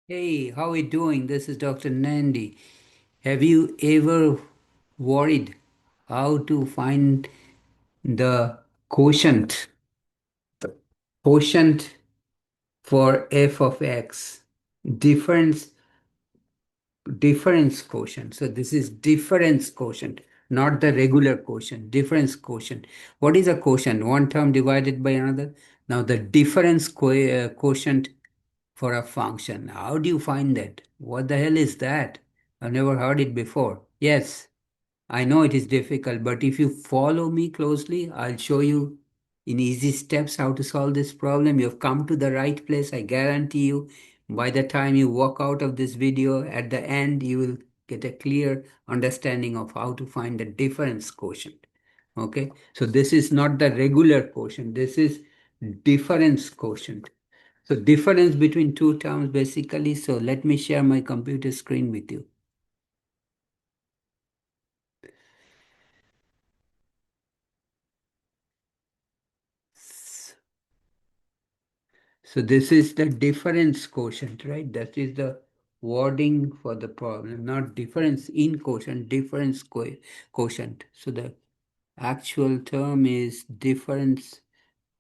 Hey, how are you doing? This is Dr. Nandi. Have you ever worried how to find the quotient, quotient for f of x? Difference, difference quotient. So this is difference quotient, not the regular quotient, difference quotient. What is a quotient? One term divided by another. Now the difference quotient for a function. How do you find that? What the hell is that? I've never heard it before. Yes, I know it is difficult, but if you follow me closely, I'll show you in easy steps how to solve this problem. You've come to the right place. I guarantee you, by the time you walk out of this video, at the end, you will get a clear understanding of how to find the difference quotient. Okay, so this is not the regular quotient, this is difference quotient. So difference between two terms basically. So let me share my computer screen with you. So this is the difference quotient, right? That is the wording for the problem, not difference in quotient, quotient. So the actual term is difference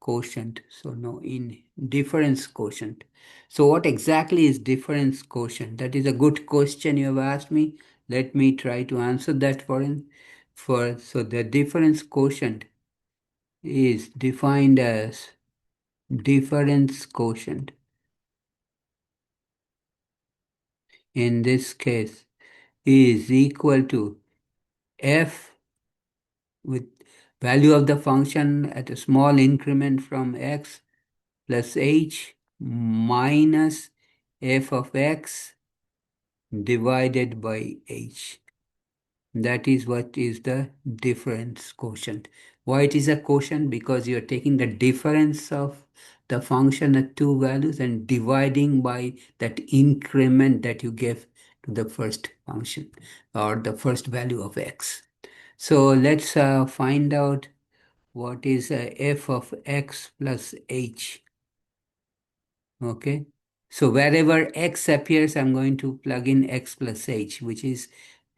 quotient. So no, in difference quotient. So what exactly is difference quotient? That is a good question you have asked me. Let me try to answer that for in for so the difference quotient is defined as difference quotient in this case is equal to f with value of the function at a small increment from x plus h minus f of x divided by h. That is what is the difference quotient. Why it is a quotient? Because you are taking the difference of the function at two values and dividing by that increment that you gave to the first function or the first value of x. So let's find out what is f of x plus h. Okay. So wherever x appears, I'm going to plug in x plus h, which is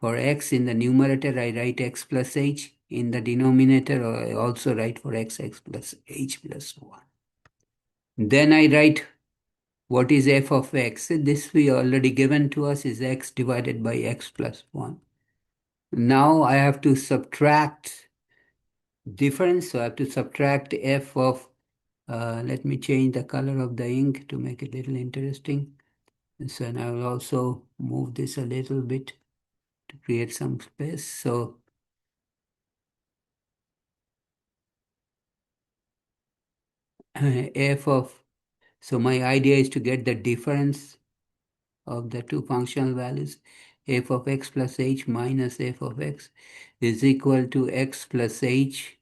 for x in the numerator, I write x plus h. In the denominator, I also write for x plus h plus 1. Then I write what is f of x. This we already given to us is x divided by x plus 1. Now I have to subtract difference, so I have to subtract f of, let me change the color of the ink to make it a little interesting. So and I will also move this a little bit to create some space. So f of, so my idea is to get the difference of the two functional values. F of x plus h minus f of x is equal to x plus h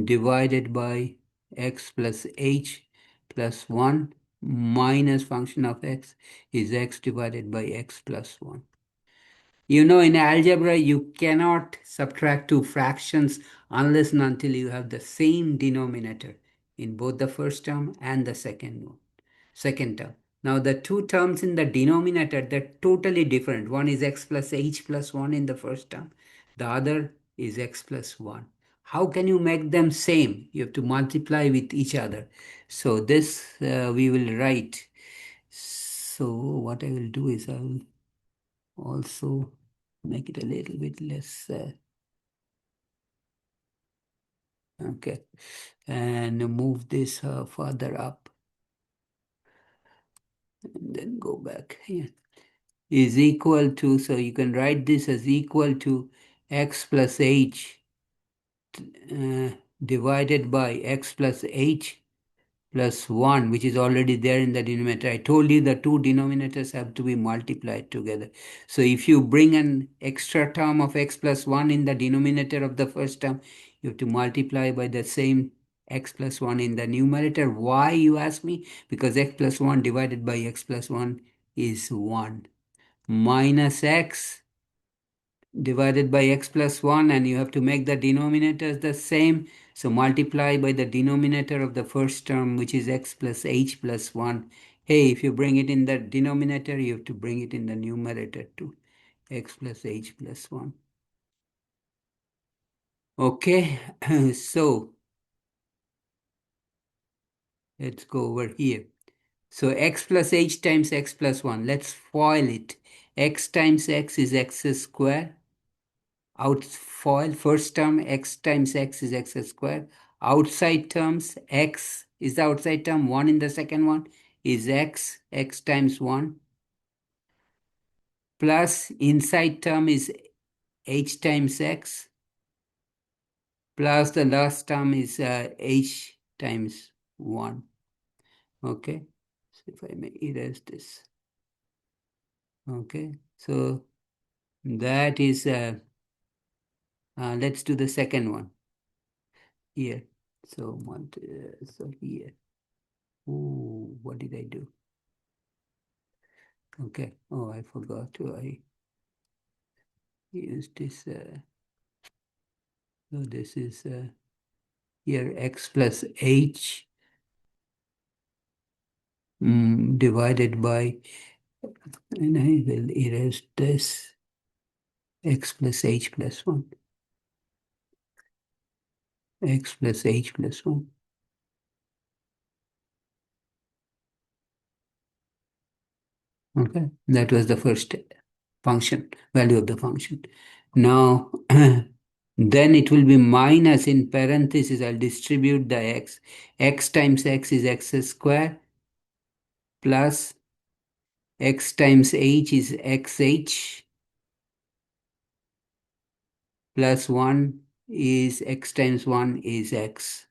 divided by x plus h plus 1 minus function of x is x divided by x plus 1. You know, in algebra, you cannot subtract two fractions unless and until you have the same denominator in both the first term and the second one, second term. Now, the two terms in the denominator, they're totally different. One is x plus h plus 1 in the first term. The other is x plus 1. How can you make them same? You have to multiply with each other. So this we will write. So what I will do is I will also make it a little bit less okay, and move this further up and then go back here is equal to, so you can write this as equal to x plus h uh, divided by x plus h plus 1, which is already there in the denominator. I told you the two denominators have to be multiplied together. So if you bring an extra term of x plus 1 in the denominator of the first term, you have to multiply by the same x plus 1 in the numerator. Why, you ask me? Because x plus 1 divided by x plus 1 is 1 minus x divided by x plus 1, and you have to make the denominators the same. So multiply by the denominator of the first term, which is x plus h plus 1 Hey, if you bring it in the denominator, you have to bring it in the numerator too. X plus h plus 1. Okay, so let's go over here. So x plus h times x plus 1. Let's FOIL it. X times x is x squared. Out FOIL first term, x times x is x squared. Outside terms, x is the outside term. 1 in the second one is x times 1. Plus inside term is h times x. Plus the last term is h times 1. Okay, so if I may erase this. Okay, so that is, let's do the second one here. So, so here. Ooh, what did I do? Okay, oh, I forgot to, I used this, so this is here x plus h divided by, and I will erase this, x plus h plus 1. X plus h plus 1. Okay, that was the first function, value of the function. Now, then it will be minus in parentheses, I'll distribute the x. X times x is x squared plus x times h is xh plus 1 is x times 1 is x.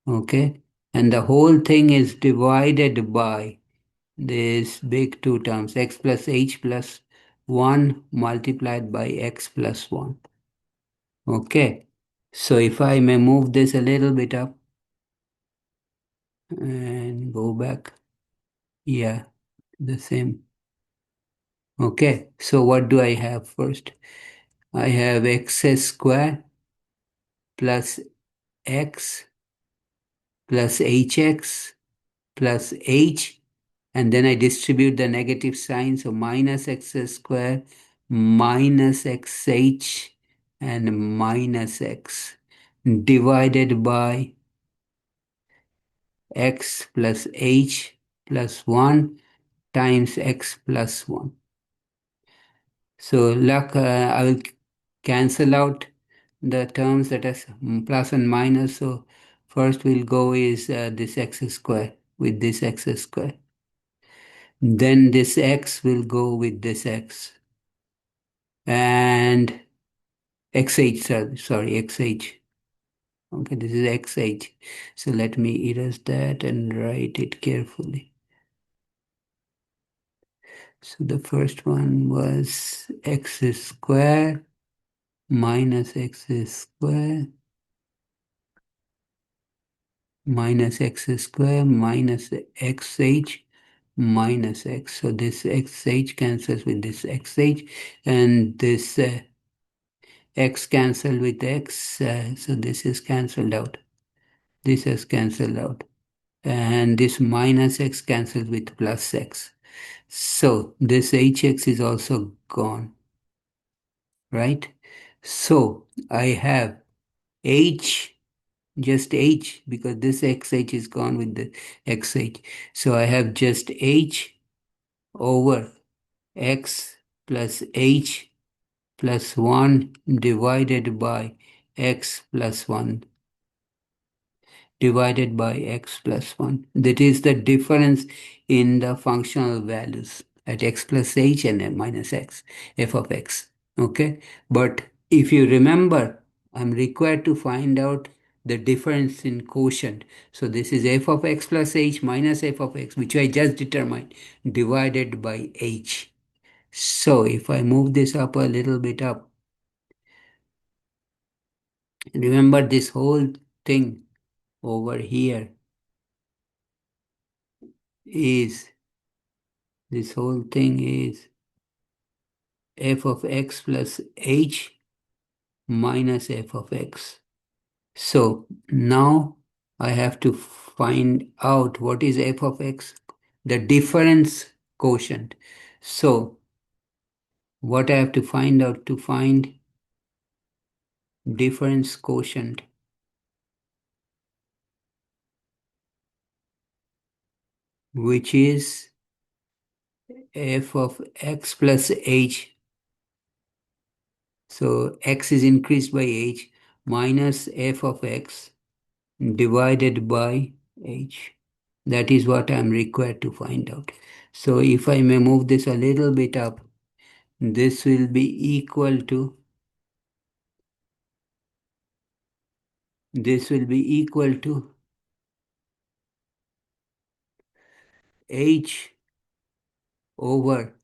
Okay, and the whole thing is divided by this big two terms, x plus h plus 1 multiplied by x plus 1. Okay, so if I may move this a little bit up and go back, yeah, the same. Okay, so what do I have first? I have x squared plus x plus hx plus h, and then I distribute the negative sign, so minus x squared minus xh and minus x divided by x plus h plus 1 times x plus 1. So I will cancel out the terms that are plus and minus. So first we'll go is this x square with this x square. Then this x will go with this x. And xh, sorry, xh. Okay, this is xh. So let me erase that and write it carefully. So the first one was x squared minus x squared minus x squared minus xh minus x. So this xh cancels with this xh, and this x cancel with x. So this is cancelled out. This is cancelled out. And this minus x cancels with plus x. So this hx is also gone, right? So I have h, just h, because this xh is gone with the xh. So I have just h over x plus h plus 1 divided by x plus 1 divided by x plus 1. That is the difference in the functional values at x plus h and minus x, f of x. Okay, but if you remember, I'm required to find out the difference in quotient. So this is f of x plus h minus f of x, which I just determined, divided by h. So if I move this up a little bit up, remember this whole thing over here is, this whole thing is f of x plus h minus f of x. So now I have to find out what is f of x. the difference quotient. So what I have to find out to find difference quotient, which is f of x plus h. So x is increased by h minus f of x divided by h. That is what I'm required to find out. So if I may move this a little bit up, this will be equal to, this will be equal to h over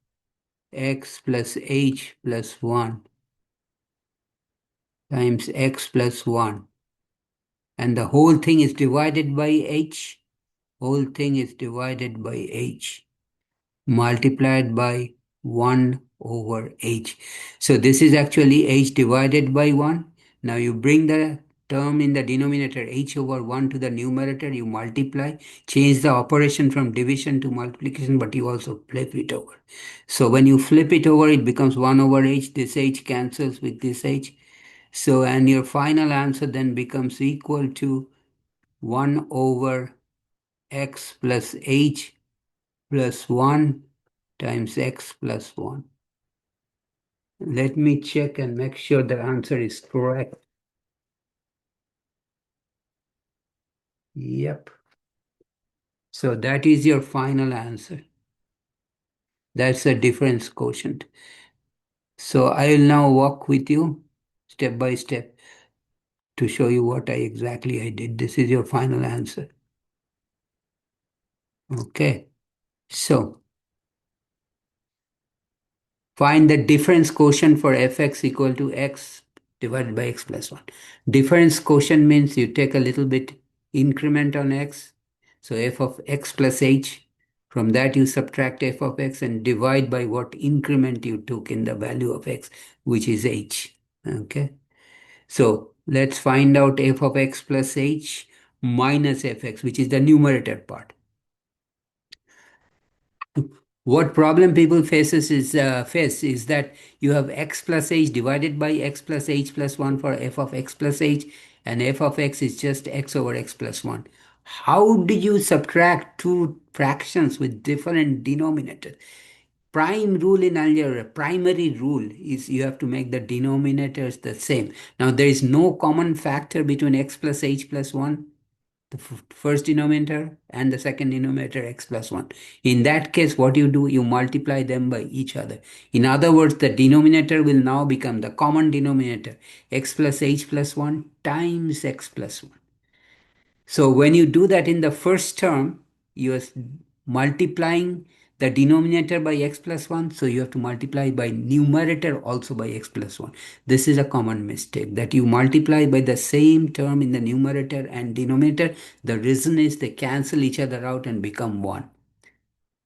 x plus h plus 1 times x plus 1. And the whole thing is divided by h. Whole thing is divided by h multiplied by 1 over h. So this is actually h divided by 1. Now you bring the term in the denominator h over 1 to the numerator, you multiply, change the operation from division to multiplication, but you also flip it over. So when you flip it over, it becomes 1 over h. This h cancels with this h. So, and your final answer then becomes equal to 1 over x plus h plus 1 times x plus 1. Let me check and make sure the answer is correct. Yep. So that is your final answer. That's the difference quotient. So I will now walk with you step by step to show you what I did. This is your final answer. Okay. So find the difference quotient for fx equal to x divided by x plus 1. Difference quotient means you take a little bit increment on x. So f of x plus h. From that you subtract f of x and divide by what increment you took in the value of x, which is h. Okay. So let's find out f of x plus h minus fx, which is the numerator part. What problem people face is that you have x plus h divided by x plus h plus 1 for f of x plus h, and f of x is just x over x plus 1. How do you subtract two fractions with different denominators? Prime rule in algebra, primary rule is you have to make the denominators the same. Now there is no common factor between x plus h plus 1, the first denominator, and the second denominator x plus 1. In that case, what you do, you multiply them by each other. In other words, the denominator will now become the common denominator, x plus h plus 1 times x plus 1. So when you do that in the first term, you are multiplying the denominator by x plus 1. So you have to multiply by numerator also by x plus 1. This is a common mistake, that you multiply by the same term in the numerator and denominator. The reason is they cancel each other out and become 1.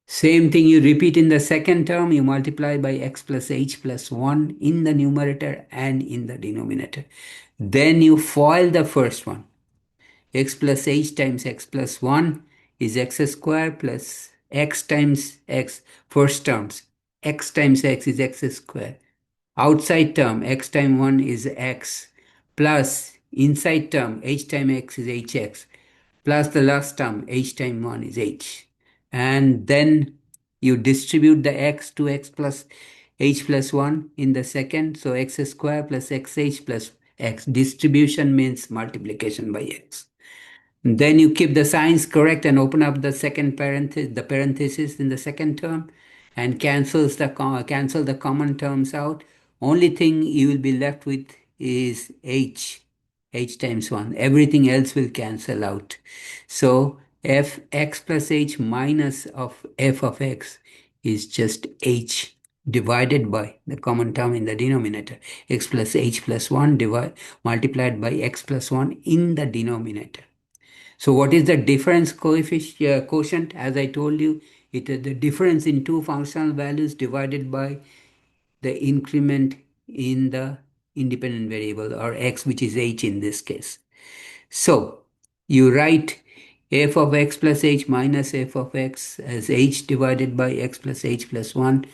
Same thing you repeat in the second term, you multiply by x plus h plus 1 in the numerator and in the denominator. Then you FOIL the first one. X plus h times x plus 1 is x square plus x times x, first terms. X times x is x square. Outside term, x times 1 is x, plus inside term, h times x is hx, plus the last term, h times 1 is h. And then you distribute the x to x plus h plus 1 in the second. So x square plus xh plus x. Distribution means multiplication by x. Then you keep the signs correct and open up the second parenthesis, the parenthesis in the second term, and cancel the common terms out. Only thing you will be left with is h times 1. Everything else will cancel out. So f x plus h minus of f of x is just h divided by the common term in the denominator, x plus h plus 1 multiplied by x plus 1 in the denominator. So what is the difference quotient? As I told you, it is the difference in two functional values divided by the increment in the independent variable, or x, which is h in this case. So you write f of x plus h minus f of x as h divided by x plus h plus 1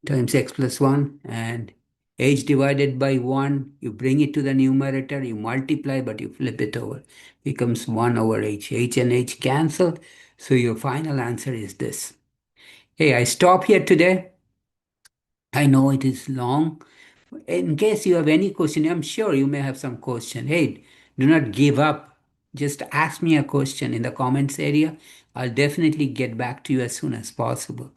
times x plus 1, and h divided by 1, you bring it to the numerator, you multiply, but you flip it over, becomes 1 over h and h cancel, so your final answer is this. Hey, I stop here today. I know it is long. In case you have any question, I'm sure you may have some question. Hey, do not give up. Just ask me a question in the comments area. I'll definitely get back to you as soon as possible.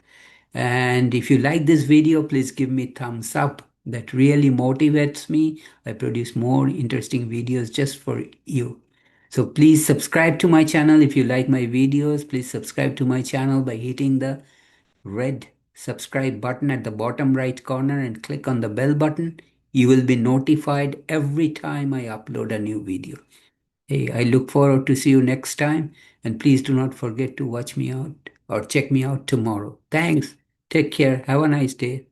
And if you like this video, please give me thumbs up. That really motivates me. I produce more interesting videos just for you. So please subscribe to my channel if you like my videos. Please subscribe to my channel by hitting the red subscribe button at the bottom right corner and click on the bell button. You will be notified every time I upload a new video. Hey, I look forward to see you next time, and please do not forget to watch me out or check me out tomorrow. Thanks. Take care. Have a nice day.